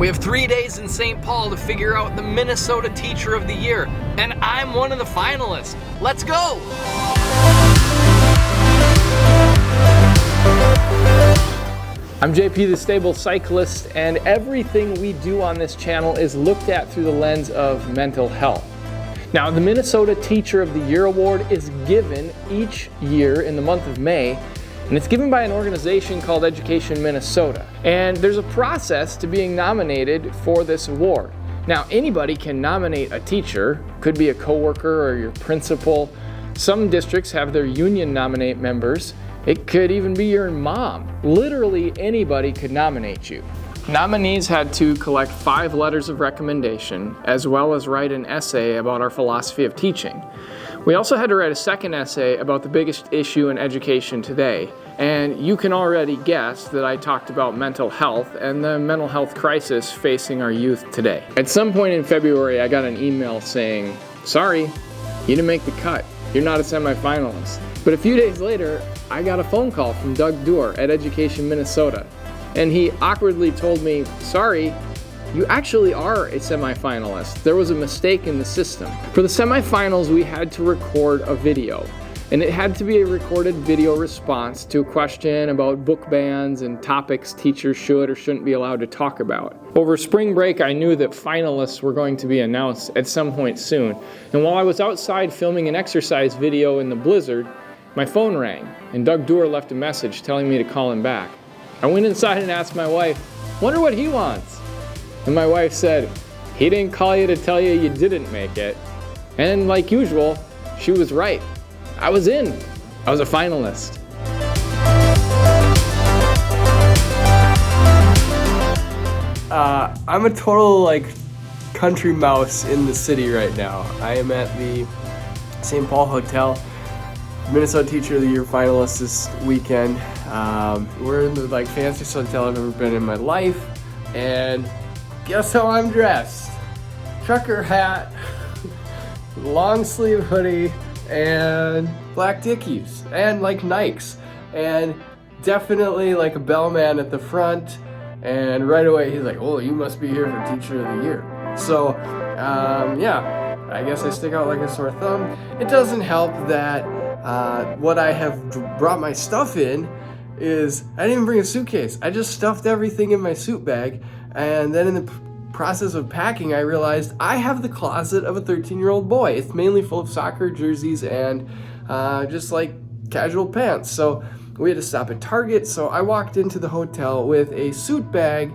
We have 3 days in St. Paul to figure out the Minnesota Teacher of the Year, and I'm one of the finalists. Let's go! I'm JP the Stable Cyclist, and everything we do on this channel is looked at through the lens of mental health. Now, the Minnesota Teacher of the Year Award is given each year in the month of May, and it's given by an organization called Education Minnesota. And there's a process to being nominated for this award. Now, anybody can nominate a teacher, could be a coworker or your principal. Some districts have their union nominate members. It could even be your mom. Literally anybody could nominate you. Nominees had to collect 5 letters of recommendation, as well as write an essay about our philosophy of teaching. We also had to write a second essay about the biggest issue in education today. And you can already guess that I talked about mental health and the mental health crisis facing our youth today. At some point in February, I got an email saying, "Sorry, you didn't make the cut. You're not a semifinalist." But a few days later, I got a phone call from Doug Doerr at Education Minnesota. And he awkwardly told me, "Sorry, you actually are a semifinalist. There was a mistake in the system." For the semifinals, we had to record a video. And it had to be a recorded video response to a question about book bans and topics teachers should or shouldn't be allowed to talk about. Over spring break, I knew that finalists were going to be announced at some point soon. And while I was outside filming an exercise video in the blizzard, my phone rang, and Doug Doerr left a message telling me to call him back. I went inside and asked my wife, "Wonder what he wants?" And my wife said, "He didn't call you to tell you you didn't make it." And like usual, she was right. I was in. I was a finalist. I'm a total country mouse in the city right now. I am at the St. Paul Hotel. Minnesota Teacher of the Year finalists this weekend. We're in the fanciest hotel I've ever been in my life, and guess how I'm dressed? Trucker hat, long sleeve hoodie, and black Dickies, and Nikes, and definitely a bellman at the front. And right away he's like, "Oh, you must be here for Teacher of the Year." So, yeah, I guess I stick out like a sore thumb. It doesn't help that what I have brought my stuff in is, I didn't even bring a suitcase. I just stuffed everything in my suit bag, and then in the process of packing, I realized I have the closet of a 13-year-old boy. It's mainly full of soccer jerseys and just casual pants. So we had to stop at Target, so I walked into the hotel with a suit bag,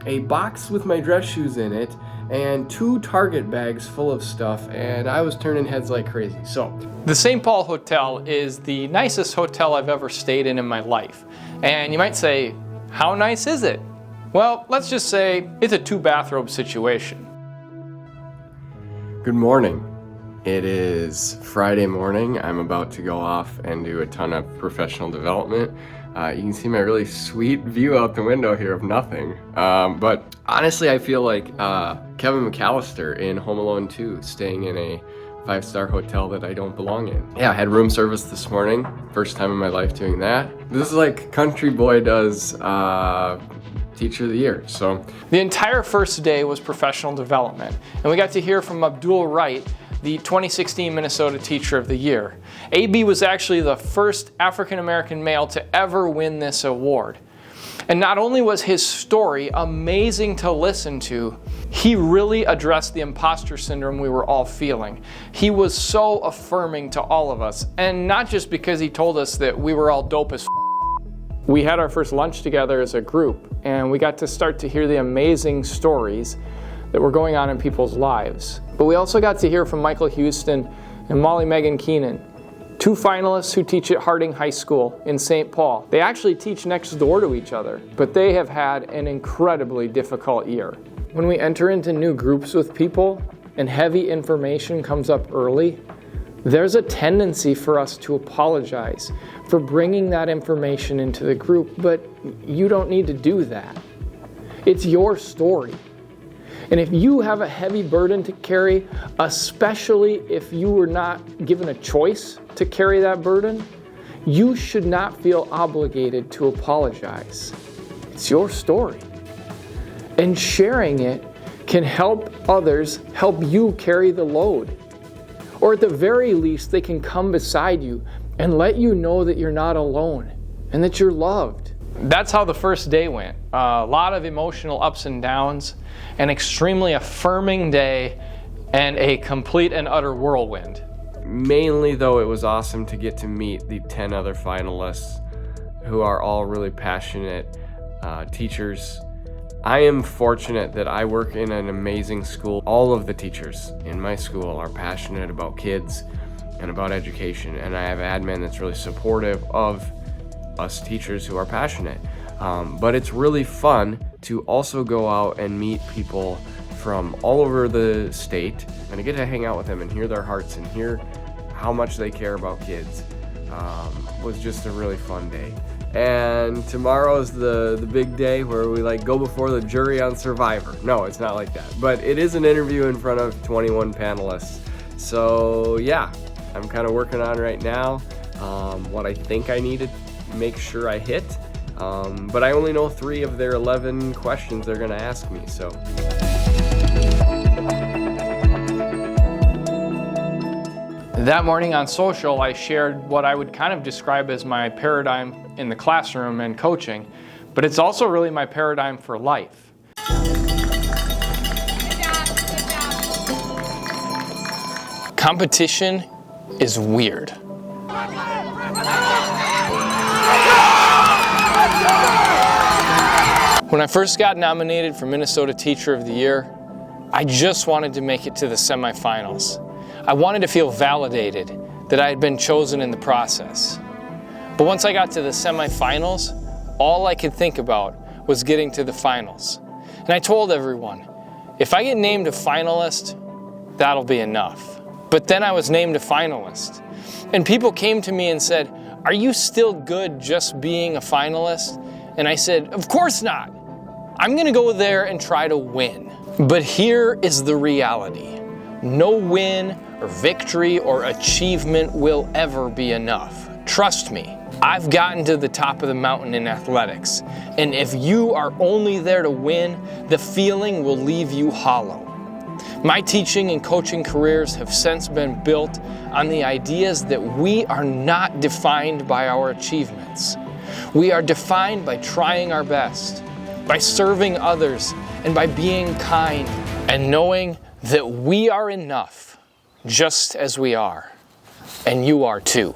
a box with my dress shoes in it, and 2 Target bags full of stuff, and I was turning heads like crazy. So the St. Paul Hotel is the nicest hotel I've ever stayed in my life. And you might say, how nice is it? Well, let's just say it's a 2-bathrobe situation. Good morning. It is Friday morning. I'm about to go off and do a ton of professional development. You can see my really sweet view out the window here of nothing. But honestly, I feel like Kevin McAllister in Home Alone 2, staying in a 5-star hotel that I don't belong in. Yeah, I had room service this morning. First time in my life doing that. This is like country boy does Teacher of the Year. So the entire first day was professional development, and we got to hear from Abdul Wright, the 2016 Minnesota Teacher of the Year. AB was actually the first African-American male to ever win this award. And not only was his story amazing to listen to, he really addressed the imposter syndrome we were all feeling. He was so affirming to all of us, and not just because he told us that we were all dope as f***. We had our first lunch together as a group, and we got to start to hear the amazing stories that were going on in people's lives. But we also got to hear from Michael Houston and Molly Megan Keenan, 2 finalists who teach at Harding High School in St. Paul. They actually teach next door to each other, but they have had an incredibly difficult year. When we enter into new groups with people and heavy information comes up early, there's a tendency for us to apologize for bringing that information into the group, but you don't need to do that. It's your story. And if you have a heavy burden to carry, especially if you were not given a choice to carry that burden, you should not feel obligated to apologize. It's your story. And sharing it can help others help you carry the load. Or at the very least, they can come beside you and let you know that you're not alone and that you're loved. That's how the first day went. A lot of emotional ups and downs, an extremely affirming day, and a complete and utter whirlwind. Mainly though, it was awesome to get to meet the 10 other finalists who are all really passionate teachers. I am fortunate that I work in an amazing school. All of the teachers in my school are passionate about kids and about education, and I have admin that's really supportive of us teachers who are passionate. But it's really fun to also go out and meet people from all over the state, and I get to hang out with them and hear their hearts and hear how much they care about kids. Was just a really fun day. And tomorrow is the big day where we go before the jury on Survivor. No, it's not like that, but it is an interview in front of 21 panelists. So yeah, I'm kind of working on right now what I think I need to make sure I hit, but I only know 3 of their 11 questions they're gonna ask me, so. That morning on social, I shared what I would kind of describe as my paradigm in the classroom and coaching, but it's also really my paradigm for life. Competition is weird. When I first got nominated for Minnesota Teacher of the Year, I just wanted to make it to the semifinals. I wanted to feel validated that I had been chosen in the process. But once I got to the semifinals, all I could think about was getting to the finals. And I told everyone, if I get named a finalist, that'll be enough. But then I was named a finalist. And people came to me and said, "Are you still good just being a finalist?" And I said, "Of course not. I'm gonna go there and try to win." But here is the reality. No win or victory or achievement will ever be enough. Trust me, I've gotten to the top of the mountain in athletics, and if you are only there to win, the feeling will leave you hollow. My teaching and coaching careers have since been built on the ideas that we are not defined by our achievements. We are defined by trying our best, by serving others, and by being kind, and knowing that we are enough, just as we are, and you are too.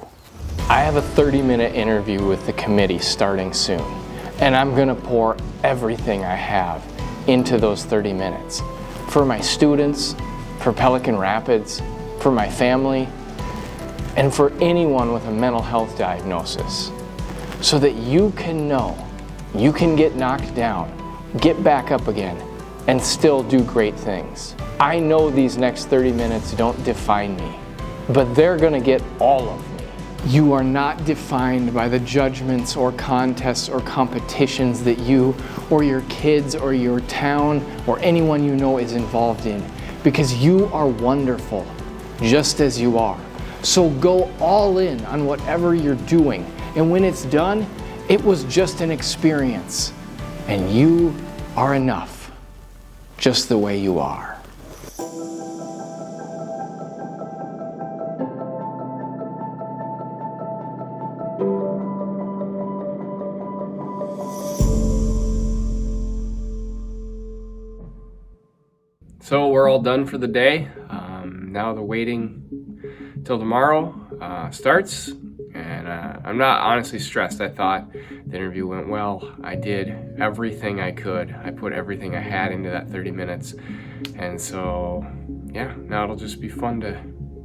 I have a 30-minute interview with the committee starting soon, and I'm gonna pour everything I have into those 30 minutes. For my students, for Pelican Rapids, for my family, and for anyone with a mental health diagnosis, so that you can know you can get knocked down, get back up again, and still do great things. I know these next 30 minutes don't define me, but they're gonna get all of me. You are not defined by the judgments or contests or competitions that you or your kids or your town or anyone you know is involved in, because you are wonderful just as you are. So go all in on whatever you're doing, and when it's done, it was just an experience, and you are enough, just the way you are. So we're all done for the day. Now the waiting till tomorrow starts, and I'm not honestly stressed. I thought the interview went well. I did everything I could. I put everything I had into that 30 minutes. And so, yeah, now it'll just be fun to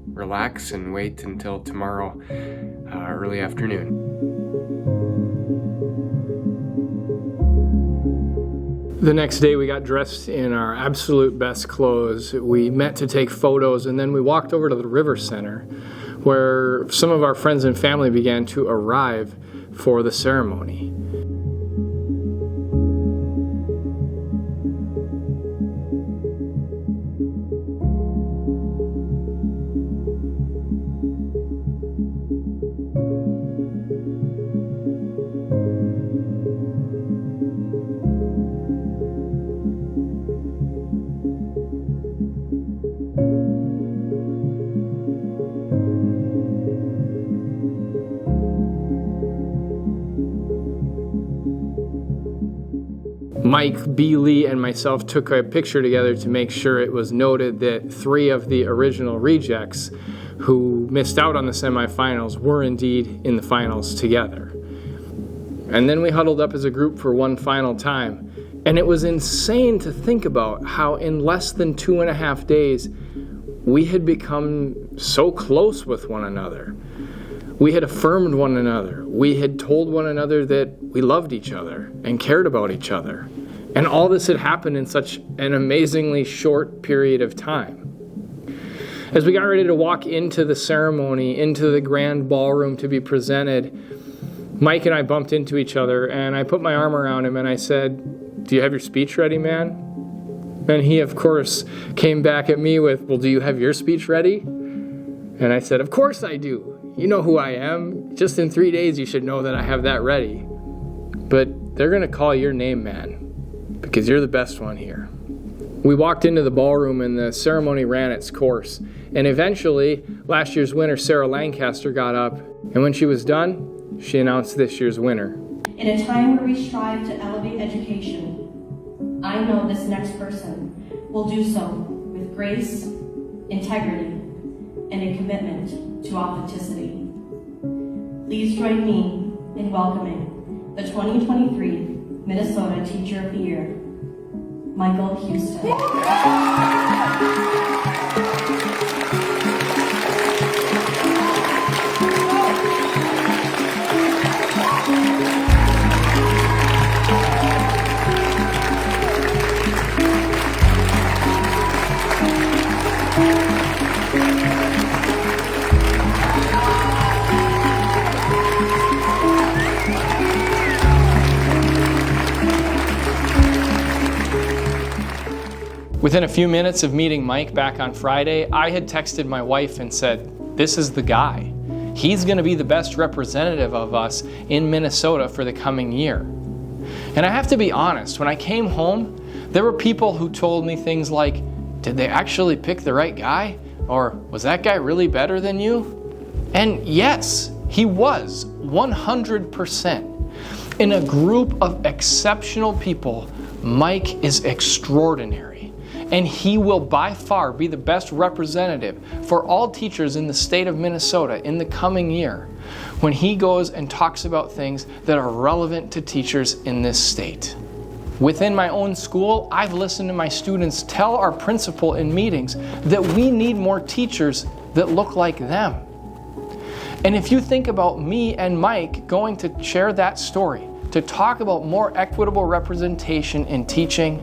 relax and wait until tomorrow early afternoon. The next day we got dressed in our absolute best clothes. We met to take photos, and then we walked over to the River Center where some of our friends and family began to arrive for the ceremony. Mike, B. Lee, and myself took a picture together to make sure it was noted that 3 of the original rejects who missed out on the semifinals were indeed in the finals together. And then we huddled up as a group for one final time. And it was insane to think about how in less than 2.5 days, we had become so close with one another. We had affirmed one another. We had told one another that we loved each other and cared about each other. And all this had happened in such an amazingly short period of time. As we got ready to walk into the ceremony, into the grand ballroom to be presented, Mike and I bumped into each other, and I put my arm around him and I said, "Do you have your speech ready, man?" And he, of course, came back at me with, "Well, do you have your speech ready?" And I said, "Of course I do. You know who I am. Just in 3 days you should know that I have that ready. But they're going to call your name, man, because you're the best one here." We walked into the ballroom and the ceremony ran its course. And eventually, last year's winner, Sarah Lancaster, got up. And when she was done, she announced this year's winner. In a time where we strive to elevate education, I know this next person will do so with grace, integrity, and a commitment to authenticity. Please join me in welcoming the 2023 Minnesota Teacher of the Year, Michael Houston. Within a few minutes of meeting Mike back on Friday, I had texted my wife and said, "This is the guy. He's going to be the best representative of us in Minnesota for the coming year." And I have to be honest, when I came home, there were people who told me things like, "Did they actually pick the right guy?" Or, "Was that guy really better than you?" And yes, he was, 100%. In a group of exceptional people, Mike is extraordinary. And he will by far be the best representative for all teachers in the state of Minnesota in the coming year when he goes and talks about things that are relevant to teachers in this state. Within my own school, I've listened to my students tell our principal in meetings that we need more teachers that look like them. And if you think about me and Mike going to share that story, to talk about more equitable representation in teaching,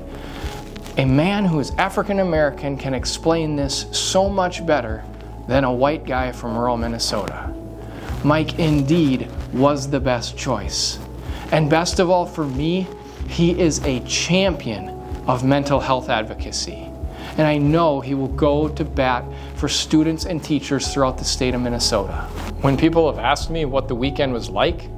a man who is African American can explain this so much better than a white guy from rural Minnesota. Mike indeed was the best choice. And best of all for me, he is a champion of mental health advocacy. And I know he will go to bat for students and teachers throughout the state of Minnesota. When people have asked me what the weekend was like,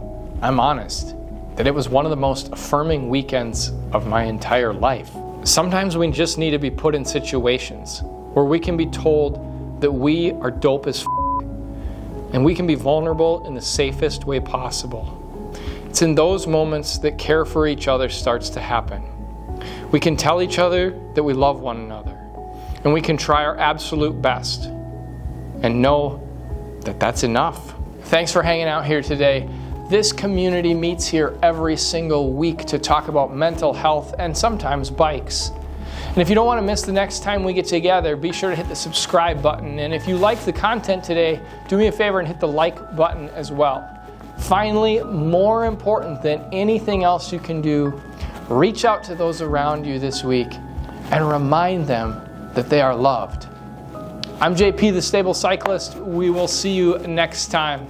I'm honest that it was one of the most affirming weekends of my entire life. Sometimes we just need to be put in situations where we can be told that we are dope as and we can be vulnerable in the safest way possible. It's in those moments that care for each other starts to happen. We can tell each other that we love one another, and we can try our absolute best and know that that's enough. Thanks for hanging out here today. This community meets here every single week to talk about mental health and sometimes bikes. And if you don't want to miss the next time we get together, be sure to hit the subscribe button. And if you like the content today, do me a favor and hit the like button as well. Finally, more important than anything else you can do, reach out to those around you this week and remind them that they are loved. I'm JP, the Stable Cyclist. We will see you next time.